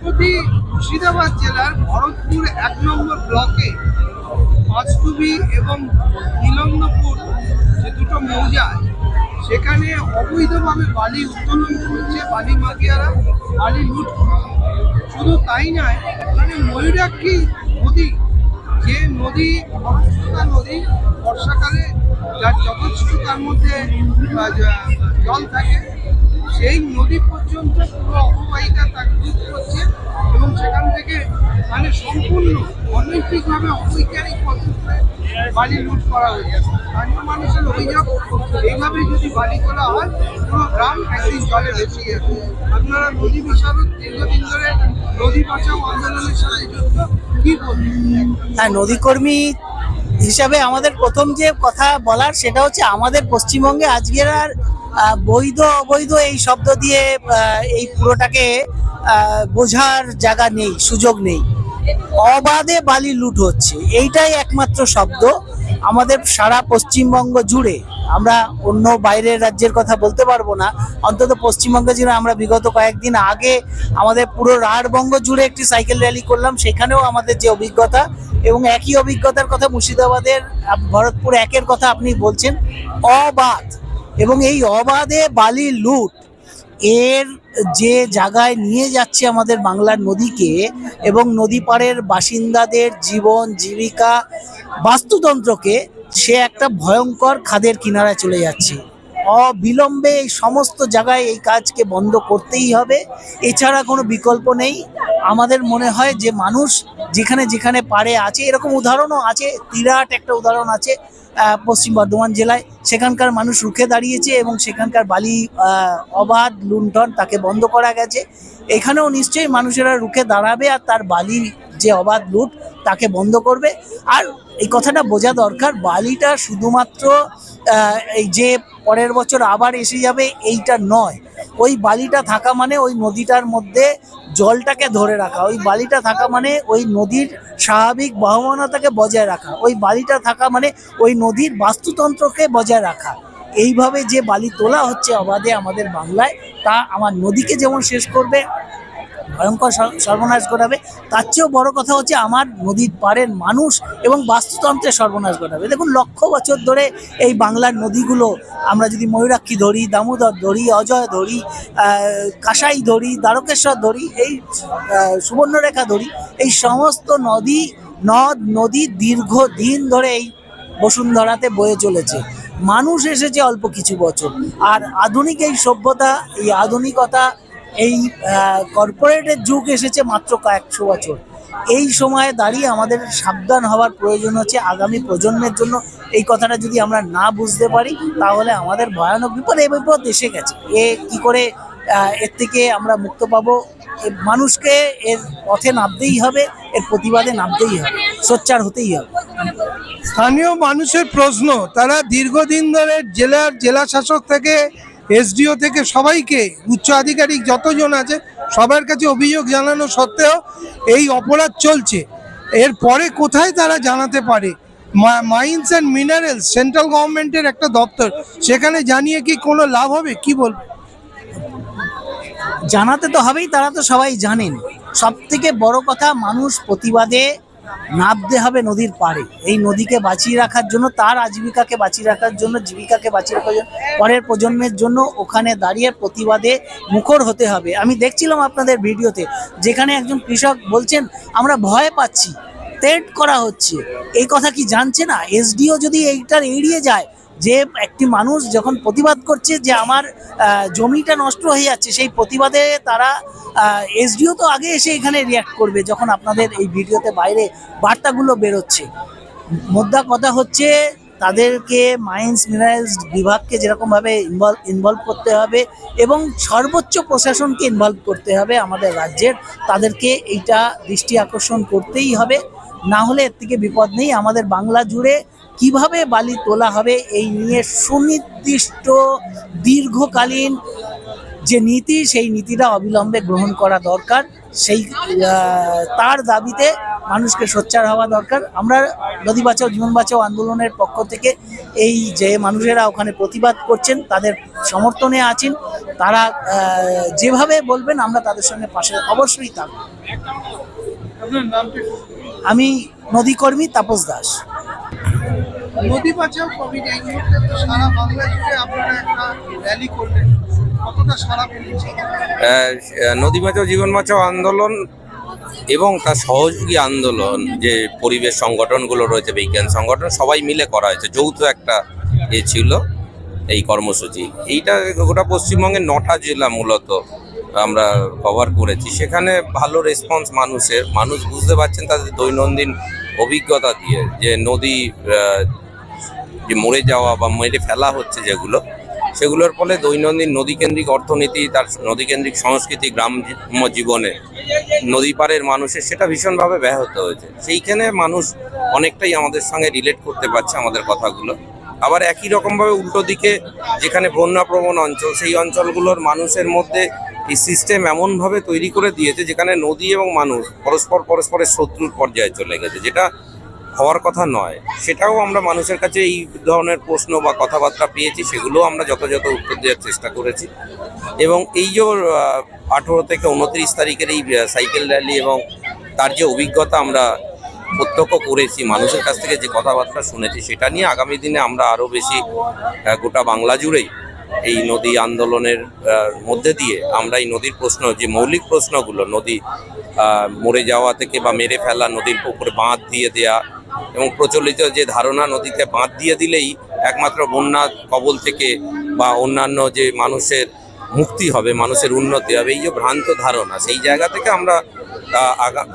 সম্প্রতি মুর্শিদাবাদ জেলার ভরতপুর 1 নম্বর ব্লকে পাঁচটুবি এবং নীলন্দপুর যে দুটো মৌজায় সেখানে অবৈধভাবে বালি উত্তোলন করছে বালি মাফিয়ারা, বালি লুট করছে। শুধু তাই নয়, মানে ময়ূরাক্ষী নদী, যে নদী খরস্রোতা নদী, বর্ষাকালে যার যথেষ্ট তার মধ্যে জল থাকে, সেই নদী পর্যন্ত পুরো অববাহিকা তাকে লুট করছে এবং সেখান থেকে মানে সম্পূর্ণ অনৈতিকভাবে অবৈজ্ঞানিক পদ্ধতিতে বালি লুট করা হয়েছে। স্থানীয় মানুষের অভিযোগ, এইভাবে যদি বালি তোলা হয় পুরো গ্রাম একদিন জলে ভেসে যাবে। আপনারা নদী বিশারদ, দীর্ঘদিন ধরে নদী বাঁচাও আন্দোলনের সাথে যুক্ত, কি বলবেন? হ্যাঁ, নদী কর্মী হিসাবে আমাদের প্রথম যে কথা বলার সেটা হচ্ছে আমাদের পশ্চিমবঙ্গে আজকের আর বৈধ অবৈধ এই শব্দ দিয়ে এই পুরোটাকে বোঝার জায়গা নেই, সুযোগ নেই। অবাধে বালি লুট হচ্ছে, এইটাই একমাত্র শব্দ আমাদের সারা পশ্চিমবঙ্গ জুড়ে। আমরা অন্য বাইরের রাজ্যের কথা বলতে পারবো না, অন্তত পশ্চিমবঙ্গে জুড়ে আমরা বিগত কয়েকদিন আগে আমাদের পুরো রাঢ়বঙ্গ জুড়ে একটি সাইকেল র্যালি করলাম, সেখানেও আমাদের যে অভিজ্ঞতা, এবং একই অভিজ্ঞতার কথা মুর্শিদাবাদের ভরতপুর 1-এর কথা আপনি বলছেন। অবাধ, এবং এই অবাধে বালি লুট এর যে জায়গায় নিয়ে যাচ্ছে আমাদের বাংলার নদীকে এবং নদী পাড়ের বাসিন্দাদের জীবন জীবিকা বাস্তুতন্ত্রকে, সে একটা ভয়ঙ্কর খাদের কিনারায় চলে যাচ্ছে। অবিলম্বে এই সমস্ত জায়গায় এই কাজকে বন্ধ করতেই হবে, এছাড়া কোনো বিকল্প নেই। আমাদের মনে হয় যে মানুষ যেখানে যেখানে পারে আছে, এরকম উদাহরণও আছে, তিরাট একটা উদাহরণ আছে পশ্চিম বর্ধমান জেলায়, সেখানকার মানুষ রুখে দাঁড়িয়েছে এবং সেখানকার বালি অবাধ লুণ্ঠন তাকে বন্ধ করা গেছে। এখানেও নিশ্চয়ই মানুষেরা রুখে দাঁড়াবে আর তার বালি যে অবাধ লুট তাকে বন্ধ করবে। আর এই কথাটা বোঝা দরকার, বালিটা শুধুমাত্র এই যে পরের বছর আবার এসে যাবে এইটা নয়। ওই বালিটা থাকা মানে ওই নদীটার মধ্যে জলটাকে ধরে রাখা, ওই বালিটা থাকা মানে ওই নদীর স্বাভাবিক বহমানতাকে বজায় রাখা, ওই বালিটা থাকা মানে ওই নদীর বাস্তুতন্ত্রকে বজায় রাখা। এইভাবে যে বালি তোলা হচ্ছে অবাধে আমাদের বাংলায়, তা আমার নদীকে যেমন শেষ করবে, ভয়ঙ্কর সর্বনাশ ঘটাবে, তার চেয়েও বড় কথা হচ্ছে আমার নদীর পাড়ের মানুষ এবং বাস্তুতন্ত্রের সর্বনাশ ঘটাবে। দেখুন, লক্ষ বছর ধরে এই বাংলার নদীগুলো, আমরা যদি ময়ূরাক্ষী ধরি, দামোদর ধরি, অজয় ধরি, কাঁসাই ধরি, দ্বারকেশ্বর ধরি, এই সুবর্ণরেখা ধরি, এই সমস্ত নদী দীর্ঘদিন ধরে এই বসুন্ধরাতে বয়ে চলেছে। মানুষ এসেছে অল্প কিছু বছর, আর আধুনিক এই সভ্যতা, এই আধুনিকতা, এই কর্পোরেটের যুগ এসেছে মাত্র কয়েকশো বছর। এই সময়ে দাঁড়িয়ে আমাদের সাবধান হওয়ার প্রয়োজন হচ্ছে আগামী প্রজন্মের জন্য। এই কথাটা যদি আমরা না বুঝতে পারি তাহলে আমাদের ভয়ানক বিপদ এসে গেছে। কি করে এর থেকে আমরা মুক্ত পাবো? মানুষকে এর পথে নামতেই হবে, এর প্রতিবাদে নামতেই হবে, সোচ্চার হতেই হবে। স্থানীয় মানুষের প্রশ্ন, তারা দীর্ঘদিন ধরে জেলা শাসক থেকে এসডিও থেকে সবাইকে, উচ্চ আধিকারিক যতজন আছে সবার কাছে অভিযোগ জানানো সত্ত্বেও এই অপরাধ চলছে। এরপরে কোথায় তারা জানাতে পারে? মাইন্স অ্যান্ড মিনারেলস সেন্ট্রাল গভর্নমেন্টের একটা দপ্তর, সেখানে জানিয়ে কি কোনো লাভ হবে? কি বলবো? জানাতে তো হবেই, তারা তো সবাই জানেন। সব থেকে বড় কথা, মানুষ প্রতিবাদে নামতে হবে নদীর পাড়ে, এই নদীকে বাঁচিয়ে রাখার জন্য, তার আজীবিকাকে বাঁচিয়ে রাখার জন্য, জীবিকাকে বাঁচিয়ে রাখার জন্য, পরের প্রজন্মের জন্য ওখানে দাঁড়িয়ে প্রতিবাদে মুখর হতে হবে। আমি দেখছিলাম আপনাদের ভিডিওতে, যেখানে একজন কৃষক বলছেন আমরা ভয় পাচ্ছি, থ্রেট করা হচ্ছে। এই কথা কি জানছে না? এসডিও যদি এইটার এড়িয়ে যায়, যে একটি মানুষ যখন প্রতিবাদ করছে যে আমার জমিটা নষ্ট হয়ে যাচ্ছে, সেই প্রতিবাদে তারা এসডিও তো আগে এসে এখানে রিয়াক্ট করবে যখন আপনাদের এই ভিডিওতে বাইরে বার্তাগুলো বেরোচ্ছে। মোদ্দা কথা হচ্ছে তাদেরকে মাইন্স মিনারেলস বিভাগকে যেরকমভাবে ইনভলভ করতে হবে এবং সর্বোচ্চ প্রশাসনকে ইনভলভ করতে হবে আমাদের রাজ্যের, তাদেরকে এইটা দৃষ্টি আকর্ষণ করতেই হবে। না হলে এর থেকে বিপদ নেই। আমাদের বাংলা জুড়ে কিভাবে বালি তোলা হবে এই নিয়ে সুনির্দিষ্ট দীর্ঘকালীন যে নীতি, সেই নীতিটা অবিলম্বে গ্রহণ করা দরকার। সেই তার দাবিতে মানুষকে সোচ্চার হওয়া দরকার। আমরা নদী বাঁচাও জীবন বাঁচাও আন্দোলনের পক্ষ থেকে এই যে মানুষেরা ওখানে প্রতিবাদ করছেন তাদের সমর্থনে আছেন। তারা যেভাবে বলবেন আমরা তাদের সঙ্গে পাশে অবশ্যই থাকবো। আপনার নামটা একটু আমি নদীকর্মী তাপস দাস। নদী বাঁচাও কমিটি এই মুহূর্তে তো সারা বাংলা জুড়ে আপনারা একটা র্যালি করলেন, কতটা সারা পেয়েছে? নদী বাঁচাও জীবন বাঁচাও আন্দোলন এবং তার সহযোগী আন্দোলন যে পরিবেশ সংগঠনগুলো রয়েছে, বিজ্ঞান সংগঠন, সবাই মিলে করা হয়েছে, যৌথ একটা ছিল এই কর্মসূচি। এইটা গোটা পশ্চিমবঙ্গের 9টা জেলা মূলত আমরা কভার করেছি। সেখানে ভালো রেসপন্স মানুষ বুঝতে পারছেন তাদের দৈনন্দিন অভিজ্ঞতা দিয়ে যে নদী যে মরে যাওয়া বা মেরে ফেলা হচ্ছে সেগুলোর ফলে দৈনন্দিন নদীকেন্দ্রিক অর্থনীতি, তার নদীকেন্দ্রিক সংস্কৃতি, গ্রাম্য জীবনে নদী পাড়ের মানুষের সেটা ভীষণভাবে ব্যাহত হয়েছে। সেইখানে মানুষ অনেকটাই আমাদের সঙ্গে রিলেট করতে পারছে আমাদের কথাগুলো। আবার একই রকমভাবে উল্টো দিকে যেখানে বন্যাপ্রবণ অঞ্চল, সেই অঞ্চলগুলোর মানুষের মধ্যে এই সিস্টেম এমনভাবে তৈরি করে দিয়েছে যেখানে নদী এবং মানুষ পরস্পরের শত্রুর পর্যায়ে চলে গেছে, যেটা হওয়ার কথা নয়। সেটাও আমরা মানুষের কাছে এই ধরনের প্রশ্ন বা কথাবার্তা পেয়েছি, সেগুলোও আমরা যথাযথ উত্তর দেওয়ার চেষ্টা করেছি। এবং এই যে 18 থেকে 29 তারিখের এই সাইকেল র্যালি এবং তার যে অভিজ্ঞতা আমরা প্রত্যক্ষ করেছি, মানুষের কাছ থেকে যে কথাবার্তা শুনেছি, সেটা নিয়ে আগামী দিনে আমরা আরও বেশি গোটা বাংলা জুড়েই এই নদী আন্দোলনের মধ্যে দিয়ে আমরা এই নদীর প্রশ্ন, যে মৌলিক প্রশ্নগুলো, নদী মরে যাওয়া থেকে বা মেরে ফেলা, নদীর উপরে বাঁধ দিয়ে দেয়া, এবং প্রচলিত যে ধারণা নদীতে বাঁধ দিয়ে দিলেই একমাত্র বন্যা কবল থেকে বা অন্যান্য যে মানুষের মুক্তি হবে, মানুষের উন্নতি হবে, এই যে ভ্রান্ত ধারণা, সেই জায়গা থেকে আমরা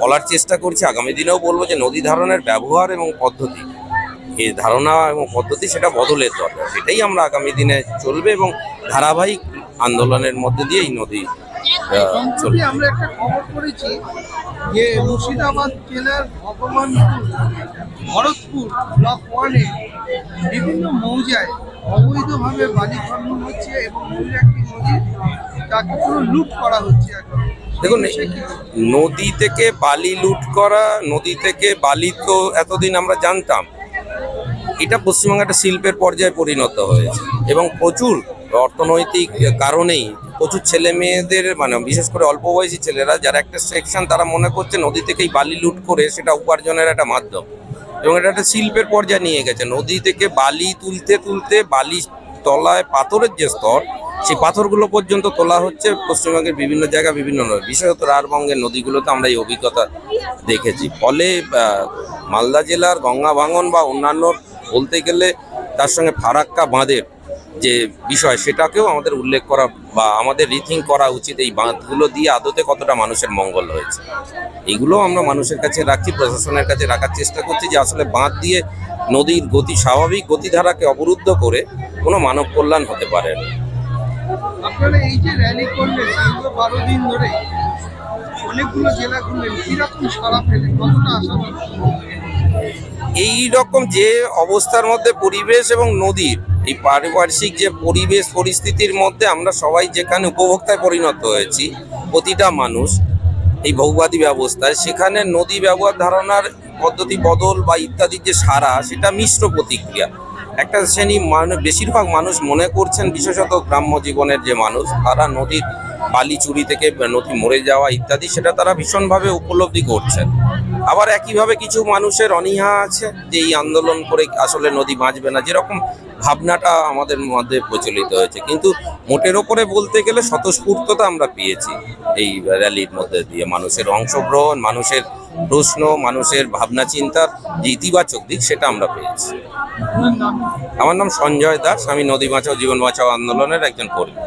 বলার চেষ্টা করছি। আগামী দিনেও বলবো যে নদী ধারণের ব্যবহার এবং পদ্ধতি, এই ধারণা এবং পদ্ধতি সেটা বদলের দরকার। সেটাই আমরা আগামী দিনে চলবে এবং ধারাবাহিক আন্দোলনের মধ্যে দিয়ে এই নদী সম্প্রতি আমরা একটা খবর করেছি যে মুর্শিদাবাদ জেলার ভরতপুর ব্লক 1-এ বিভিন্ন মৌজায় অবৈধভাবে বালি খনন হচ্ছে এবং একটি নদী তাকে পুরো লুট করা হচ্ছে। দেখুন, নদী থেকে বালি লুট করা, নদী থেকে বালি তো এতদিন আমরা জানতাম, এটা পশ্চিমবঙ্গে একটা শিল্পের পর্যায়ে পরিণত হয়েছে এবং প্রচুর অর্থনৈতিক কারণেই প্রচুর ছেলে মেয়েদের, মানে বিশেষ করে অল্প বয়সী ছেলেরা যারা একটা সেকশন, তারা মনে করছে নদী থেকেই বালি লুট করে সেটা উপার্জনের একটা মাধ্যম, এবং এটা একটা শিল্পের পর্যায়ে নিয়ে গেছে। নদী থেকে বালি তুলতে তুলতে বালি তলায় পাথরের যে স্তর, সেই পাথরগুলো পর্যন্ত তোলা হচ্ছে পশ্চিমবঙ্গের বিভিন্ন জায়গায়, বিভিন্ন নদী, বিশেষত রাঢ়বঙ্গের নদীগুলোতে আমরা এই অভিজ্ঞতা দেখেছি। ফলে মালদা জেলার গঙ্গা ভাঙন বা অন্যান্য বলতে গেলে তার সঙ্গে ফারাক্কা বাঁধের যে বিষয়, সেটাকেও আমাদের উল্লেখ করা বা আমাদের রিথিং করা উচিত। এই বাঁধগুলো দিয়ে আদতে কতটা মানুষের মঙ্গল হয়েছে, এইগুলো আমরা মানুষের কাছে রাখছি, প্রশাসনের কাছে রাখার চেষ্টা করছি যে আসলে বাঁধ দিয়ে নদীর স্বাভাবিক গতিধারাকে অবরুদ্ধ করে কোনো মানব কল্যাণ হতে পারে না। আপনারা এই যে র্যালি করলেন, 12 দিন ধরে অনেকগুলো জেলা ঘুরলেন, কিরকম সাড়া পেলেন, কতটা আশাবাদী? এই রকম যে অবস্থার মধ্যে পরিবেশ এবং নদীর এই পারিপার্শ্বিক যে পরিবেশ পরিস্থিতির মধ্যে আমরা সবাই যেখানে উপভোক্তায় পরিণত হয়েছি, প্রতিটা মানুষ এই ভোগবাদী ব্যবস্থায়, সেখানে নদী ব্যবহার ধারণার পদ্ধতি বদল বা ইত্যাদির যে সারা, সেটা মিশ্র প্রতিক্রিয়া। একটা শ্রেণী বেশিরভাগ মানুষ মনে করছেন, বিশেষত গ্রাম্য জীবনের যে মানুষ, তারা নদীর বালি চুরি থেকে নদী মরে যাওয়া ইত্যাদি, সেটা তারা ভীষণভাবে উপলব্ধি করছেন। আবার একইভাবে কিছু মানুষের অনীহা আছে যে এই আন্দোলন করে আসলে নদী বাঁচবে না, যেরকম ভাবনাটা আমাদের মধ্যে প্রচলিত হয়েছে। কিন্তু মোটের ওপরে বলতে গেলে স্বতঃস্ফূর্ততা আমরা পেয়েছি এই র্যালির মধ্যে দিয়ে। মানুষের অংশগ্রহণ, মানুষের প্রশ্ন, মানুষের ভাবনা চিন্তার যে ইতিবাচক দিক, সেটা আমরা পেয়েছি। আমার নাম সঞ্জয় দাস, আমি নদী বাঁচাও জীবন বাঁচাও আন্দোলনের একজন কর্মী।